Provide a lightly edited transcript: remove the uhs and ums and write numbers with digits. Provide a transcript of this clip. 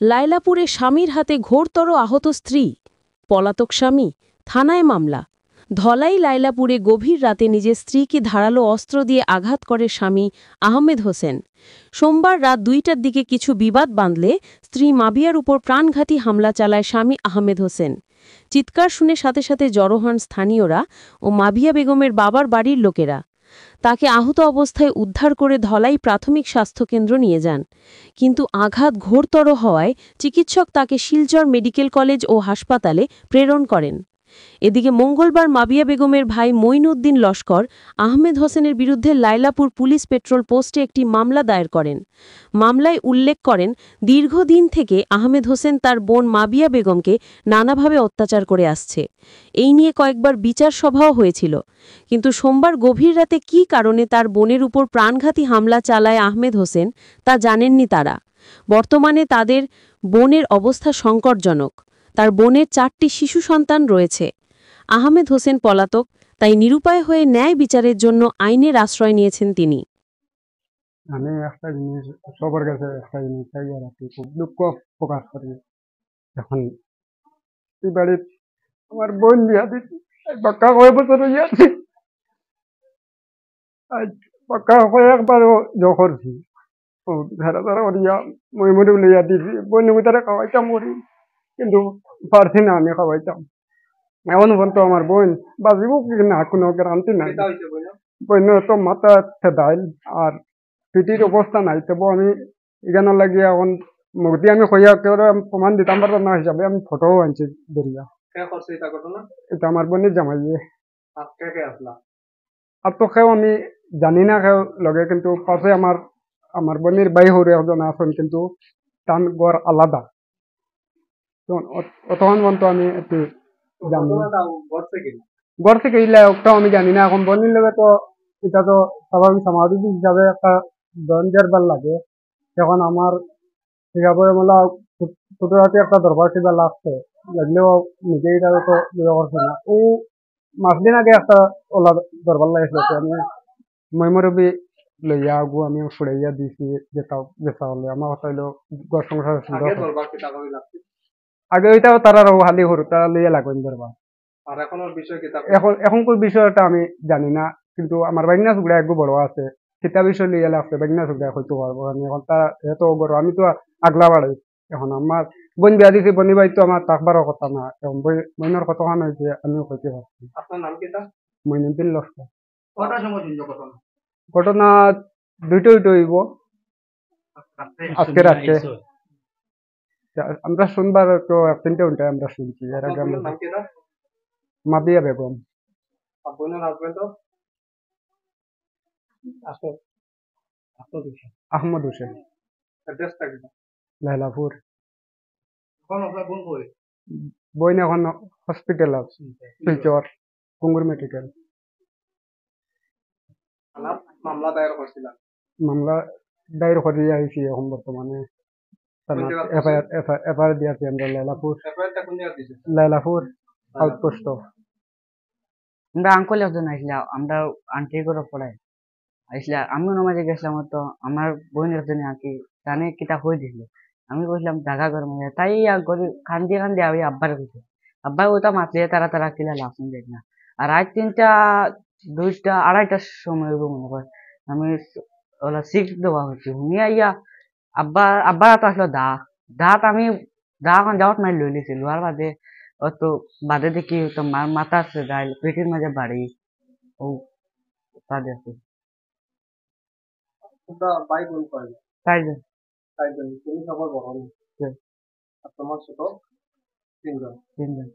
লায়লাপুরে স্বামীর হাতে ঘোরতর আহত স্ত্রী, পলাতক স্বামী, থানায় মামলা। ধলাই লায়লাপুরে গভীর রাতে নিজের স্ত্রীকে ধারালো অস্ত্র দিয়ে আঘাত করে স্বামী আহমেদ হোসেন। সোমবার রাত 2টার দিকে কিছু বিবাদ বাঁধলে স্ত্রী মাবিয়ার উপর প্রাণঘাতী হামলা চালায় স্বামী আহমেদ হোসেন। চিৎকার শুনে সাথে সাথে জড়ো হন স্থানীয়রা ও মাবিয়া বেগমের বাবার বাড়ির লোকেরা। তাকে আহত অবস্থায় উদ্ধার করে ধলাই প্রাথমিক স্বাস্থ্যকেন্দ্র নিয়ে যান, কিন্তু আঘাত ঘোরতর হওয়ায় চিকিৎসক তাকে শিলচর মেডিকেল কলেজ ও হাসপাতালে প্রেরণ করেন। এদিকে মঙ্গলবার মাবিয়া বেগমের ভাই মঈনউদ্দিন লস্কর আহমেদ হোসেনের বিরুদ্ধে লায়লাপুর পুলিশ পেট্রোল পোস্টে একটি মামলা দায়ের করেন। মামলায় উল্লেখ করেন, দীর্ঘদিন থেকে আহমেদ হোসেন তার বোন মাবিয়া বেগমকে নানাভাবে অত্যাচার করে আসছে। এই নিয়ে কয়েকবার বিচার সভাও হয়েছিল, কিন্তু সোমবার গভীর রাতে কী কারণে তার বোনের উপর প্রাণঘাতী হামলা চালায় আহমেদ হোসেন তা জানেননি তারা। বর্তমানে তাদের বোনের অবস্থা সংকটজনক। তার বোনের 4টি শিশু সন্তান রয়েছে। আহমেদ হোসেন পলাতক, তাই নিরুপায় হয়ে ন্যায় বিচারের জন্য আইনের আশ্রয় নিয়েছেন তিনি। আমি একটা জিনিস সবার কাছে একটা জিনিস চাই, আর কি খুব দুঃখ প্রকাশ করি। এখন এই বাড়ির আমার বোন বিয়া দিচ্ছি, পাক্কা কয়েক বছর হয়ে যাচ্ছে। আজ পাক্কা কয়েকবারও জো করছি, ও ধারা ধারা করিয়া মই মরে লইয়া দিছি, বোন তারা খাওয়াইতাম করি, কিন্তু পারছি না আমি খাওয়াইতাম। এখন পর্যন্ত আমার বোন বাঁচিব কি না কোনো গ্যারান্টি নাই। বোন তো মাথা দাইল আর পিটির অবস্থা নাই, তবু আমি এখানে লাগিয়ে এখন মুখ দিয়ে আমি কইয়া কেউ প্রমাণ দিতাম পারতাম না হিসাবে আমি ফটোও আনছি ধরিয়া। এটা আমার বোনের জামাইয়ে। আর তো কেউ আমি জানি না কেউ লগে, কিন্তু পাশে আমার আমার বোনের বাই হরে একজন আছেন, কিন্তু তার ঘর আলাদা। তখন পর্যন্ত আমি একটু জানি ঘর থেকে ইলে ওটাও আমি জানি না। এখন বোনের লগে তো এটা তো স্বাভাবিক সামাজিক হিসাবে একটা দরবার লাগে। এখন আমার হিসাবে বলা ছোট হাতে একটা দরবার টিবা লাগছে, লাগলেও নিজে এটা তো ইয়ে করছে না। ও 5 দিন আগে একটা ওলা দরবার লাগেছিল, আমি ময়মরবি লইয়া আগু আমি ফুড়াইয়া দিছি, যেটা হলে আমার কথা হইলো ঘর সংসার আগে ওইটাও তারা হালি হরু তারা লইয়া লাগবেন দরবার। এখনকার বিষয়টা আমি জানি না, কিন্তু আমার বাইনা সুগড়া একটু বড় আছে, সেটা বিষয় লইয়া লাগছে বাইনা সুগড়া হইতে পারবো। আমি এখন তার এত বড়, আমি তো আগলা বাড়াই। এখন আমার বোন বিয়া দিছি, বনি বাই তো আমার তাকবারও কথা না, এখন বইনের কতখান হয়েছে আমিও হইতে পারছি। মইনুদ্দিন লস্কর। ঘটনা দুইটো হইব আজকে রাত্রে। আমরা শুনবার তো 3টে ঘন্টায় আমরা শুনছি, এর আগে মাবিয়া বেগম। আহমদ হোসেন, লাইলাপুর। বোন এখন হসপিটাল আছে শিলচর কুঙ্গুর মেডিকেল। মামলা দায়ের করে আইছি এখন বর্তমানে এফআইআর দিয়েছি আমরা লাইলাপুর আউটপোস্ট। আমরা আঙ্কল একজন আইসলা, আমরা আন্টি করে পড়াই আইসলা। আমিও নামাজে গেছিলাম, তো আমার বোন একজনে আর কি জানে কিতা হয়ে দিছিল। আমি কইছিলাম জাগা গরম হয়ে, তাই কান্দিয়ে কান্দিয়ে আমি আব্বার কইছে। আব্বা ওটা মাতলে তারা তারা কিলা লাফুন দেখ না। আর রাত 3টা 2টা 2:30টার সময় হইব মনে হয়, আমি ওলা সিক্স দেওয়া হচ্ছে শুনিয়া ইয়া আব্বা তো আসলো দাঁত আমি এখন যাওয়াত মাই লই লিছি। লোয়ার বাদে অত বাদে দেখি তো মাথা আছে গাইল পেটের মাঝে বাড়ি ও তাদের আছে চারজন। তিনজন।